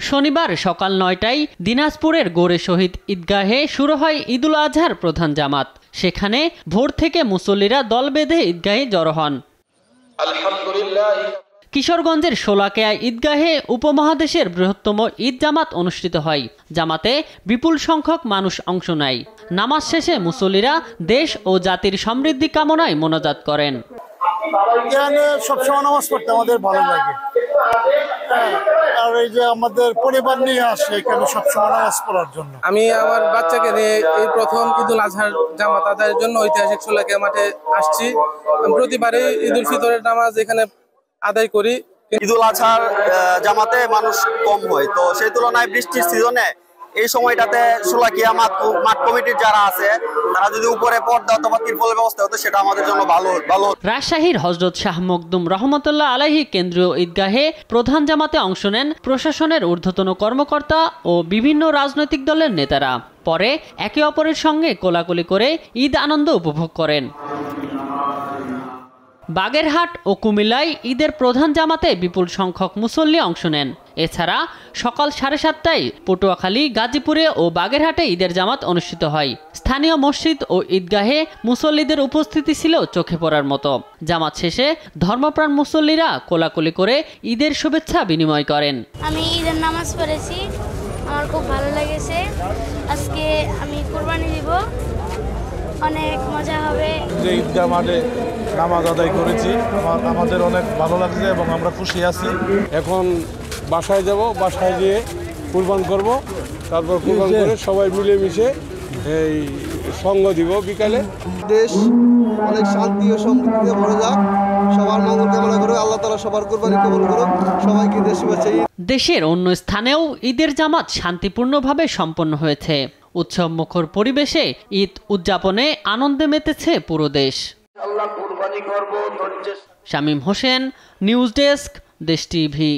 শনিবার সকাল ৯টায় দিনাজপুরের গোরে শহীদ ঈদগাহে শুরু হয় ঈদুল আজহার প্রধান জামাত। সেখানে ভোর থেকে মুসল্লিরা দল বেঁধে ঈদগাহে জড়ো হন। কিশোরগঞ্জের শোলাকিয়া ঈদগাহে উপমহাদেশের বৃহত্তম ঈদ জামাত অনুষ্ঠিত হয়। জামাতে বিপুল সংখ্যক মানুষ অংশ নেয়। নামাজ শেষে মুসল্লিরা দেশ ও জাতির সমৃদ্ধি কামনায় মোনাজাত করেন। সবসময় নামাজ পড়তে আমাদের ভালো লাগে, আর এই যে আমাদের পরিবার নিয়ে আসে এখানে সবসময় নামাজ পড়ার জন্য। আমি আমার বাচ্চাকে নিয়ে এই প্রথম ঈদুল আজহার জামাত আদায়ের জন্য ঐতিহাসিক শোলাকিয়া মাঠে আসছি। প্রতিবারই ঈদুল ফিতরের নামাজ এখানে আদায় করি। ঈদুল আজহার জামাতে মানুষ কম হয়, তো সেই তুলনায় বৃষ্টির সিজনে এই সময়টাতে শোলাকিয়া মাঠ কমিটির যারা আছে তারা যদি উপরে পর্দা অথবা তিরপলের ব্যবস্থা হতো সেটা আমাদের জন্য ভালো। রাজশাহীর হযরত শাহ মখদুম রহমতুল্লাহ আলাইহি কেন্দ্রীয় ঈদগাহে প্রধান জামাতে অংশ নেন প্রশাসনের ঊর্ধ্বতন কর্মকর্তা ও বিভিন্ন রাজনৈতিক দলের নেতারা। পরে একে অপরের সঙ্গে কোলাকুলি করে ঈদ আনন্দ উপভোগ করেন। বাগেরহাট ও কুমিল্লায় ঈদের প্রধান জামাতে বিপুল সংখ্যক মুসল্লি অংশ নেন। এছাড়া সকাল 7:30টায় পটুয়াখালী, গাজীপুরে ও বাগেরহাটে ঈদের জামাত অনুষ্ঠিত হয়। স্থানীয় মসজিদ ও ঈদগাহে মুসল্লিদের উপস্থিতি ছিল চোখে পড়ার মতো। জামাত শেষে ধর্মপ্রাণ মুসল্লিরা কোলাকুলি করে ঈদের শুভেচ্ছা বিনিময় করেন। আমি ঈদের নামাজ পড়েছি, আমার খুব ভালো লেগেছে। আজকে আমি কুরবানি দিব, অনেক মজা হবে। যে ঈদগাহ মাঠে নামাজ আদায় করেছি, আমাদের অনেক ভালো লাগছে এবং আমরা খুশি আছি। এখন বাসায় যাব, বাসায় গিয়ে কুরবান করব, তারপর কুরবান করে সবাই মিলেমিশে এই সঙ্গ দিব বিকালে। দেশ অনেক শান্তি ও সমৃদ্ধিতে ভরে যাক, সবার মঙ্গল কামনা করে আল্লাহ তাআলা সবার কুরবানি কবুল করুন। সবাইকে ঈদের শুভেচ্ছা। দেশের অন্য স্থানেও ঈদের জামাত শান্তিপূর্ণভাবে সম্পন্ন হয়েছে। উৎসব মুখর পরিবেশে ঈদ উদযাপনে আনন্দে মেতেছে পুরো দেশ। শামীম হোসেন, নিউজ ডেস্ক, দেশ টিভি।